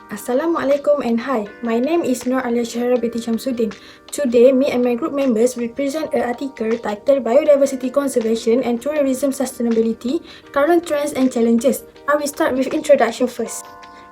Assalamualaikum and hi. My name is Nur Alia Shahara binti Shamsuddin. Today, me and my group members will present an article titled Biodiversity Conservation and Tourism Sustainability, Current Trends and Challenges. I will start with introduction first.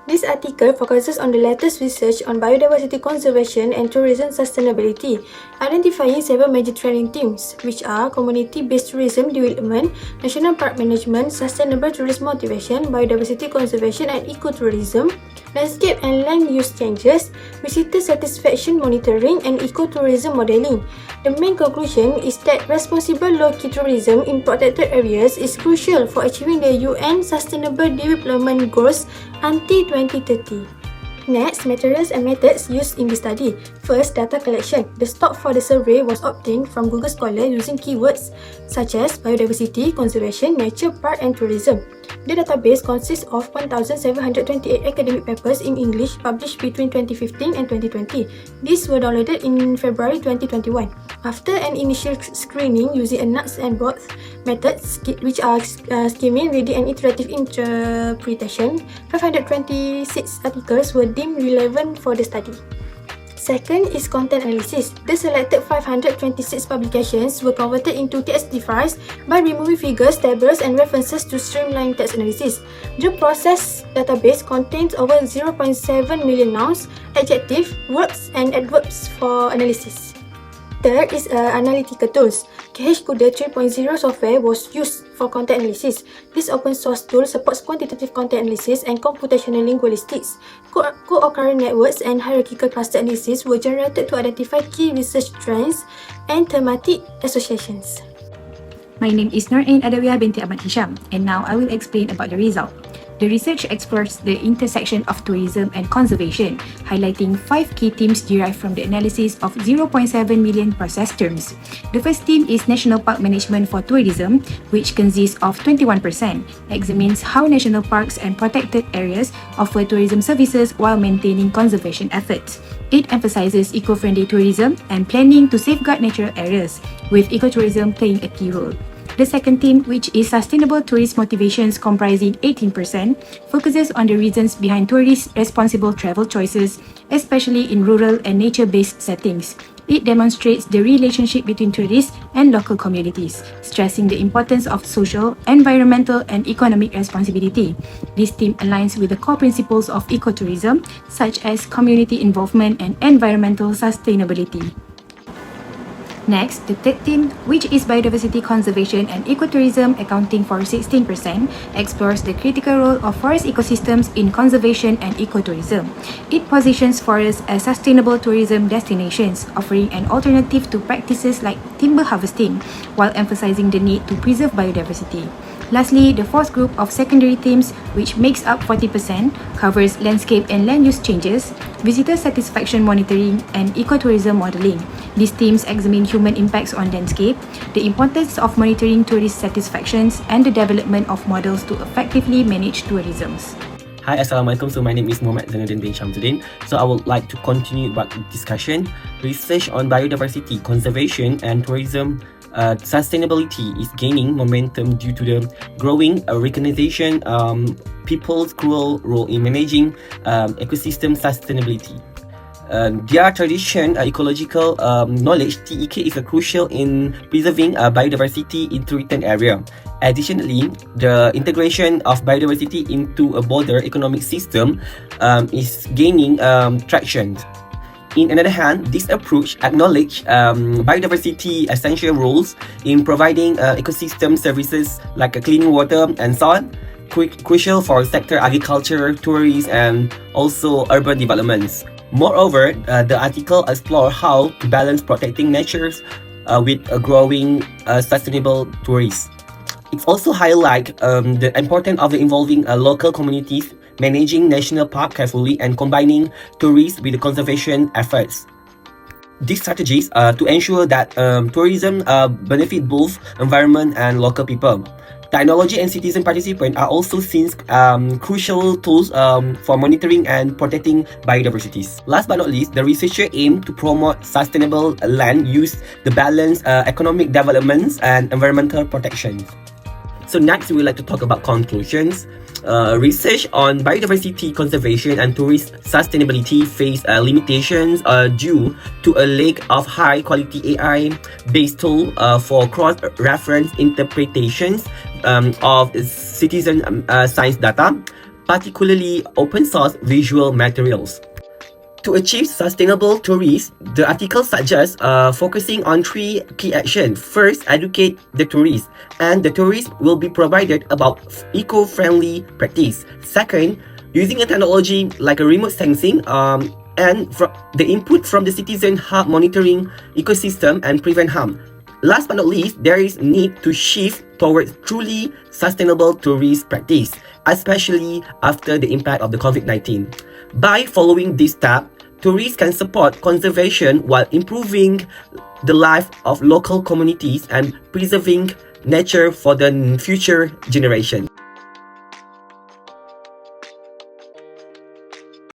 This article focuses on the latest research on biodiversity conservation and tourism sustainability, identifying several major trending themes, which are community-based tourism development, national park management, sustainable tourism motivation, biodiversity conservation and ecotourism, landscape and land use changes, visitor satisfaction monitoring and ecotourism modeling. The main conclusion is that responsible low-key tourism in protected areas is crucial for achieving the UN Sustainable Development Goals until 2030. Next, materials and methods used in the study. First, data collection. The stock for the survey was obtained from Google Scholar using keywords such as biodiversity, conservation, nature, park and tourism. The database consists of 1,728 academic papers in English published between 2015 and 2020. These were downloaded in February 2021. After an initial screening using a nuts and bolts methods, which are skimming, reading and iterative interpretation, 526 articles were deemed relevant for the study. Second is content analysis. The selected 526 publications were converted into TXT files by removing figures, tables and references to streamline text analysis. The process database contains over 0.7 million nouns, adjectives, verbs and adverbs for analysis. Third is analytical tools. KHCoder 3.0 software was used for content analysis. This open source tool supports quantitative content analysis and computational linguistics. Co-occurring networks and hierarchical cluster analysis were generated to identify key research trends and thematic associations. My name is Nur Ain Adawiyah binti Ahmad Hisham, and now I will explain about the result. The research explores the intersection of tourism and conservation, highlighting 5 key themes derived from the analysis of 0.7 million processed terms. The first theme is National Park Management for Tourism, which consists of 21%, examines how national parks and protected areas offer tourism services while maintaining conservation efforts. It emphasizes eco-friendly tourism and planning to safeguard natural areas, with ecotourism playing a key role. The second theme, which is Sustainable Tourist Motivations comprising 18%, focuses on the reasons behind tourists' responsible travel choices, especially in rural and nature-based settings. It demonstrates the relationship between tourists and local communities, stressing the importance of social, environmental and economic responsibility. This theme aligns with the core principles of ecotourism, such as community involvement and environmental sustainability. Next, the third theme, which is biodiversity conservation and ecotourism accounting for 16%, explores the critical role of forest ecosystems in conservation and ecotourism. It positions forests as sustainable tourism destinations, offering an alternative to practices like timber harvesting, while emphasizing the need to preserve biodiversity. Lastly, the fourth group of secondary themes, which makes up 40%, covers landscape and land use changes, visitor satisfaction monitoring, and ecotourism modeling. These themes examine human impacts on landscape, the importance of monitoring tourist satisfactions, and the development of models to effectively manage tourism. Hi, Assalamualaikum. So my name is Muhammad Zainuddin bin Shamsuddin. So I would like to continue about the discussion. Research on biodiversity, conservation and tourism sustainability is gaining momentum due to the growing recognition people's crucial role in managing ecosystem sustainability. Their tradition, ecological knowledge, TEK, is crucial in preserving biodiversity in threatened area. Additionally, the integration of biodiversity into a broader economic system is gaining traction. In another hand, this approach acknowledges biodiversity essential roles in providing ecosystem services like clean water and so on, crucial for sector agriculture, tourism, and also urban developments. Moreover, the article explores how to balance protecting nature with a growing sustainable tourism. It also highlights the importance of involving local communities, managing national park carefully, and combining tourism with the conservation efforts. These strategies to ensure that tourism benefit both environment and local people. Technology and citizen participation are also seen crucial tools for monitoring and protecting biodiversities. Last but not least, the researcher aimed to promote sustainable land use, the balance economic developments and environmental protection. So next, we would like to talk about conclusions. Research on biodiversity conservation and tourist sustainability face limitations due to a lack of high-quality AI-based tool for cross-reference interpretations of citizen science data, particularly open-source visual materials. To achieve sustainable tourism, the article suggests focusing on 3 key actions. First, educate the tourists, and the tourists will be provided about eco-friendly practice. Second, using a technology like a remote sensing and the input from the citizen hub monitoring ecosystem and prevent harm. Last but not least, there is need to shift towards truly sustainable tourist practice, especially after the impact of the COVID-19. By following this step, tourists can support conservation while improving the life of local communities and preserving nature for the future generation.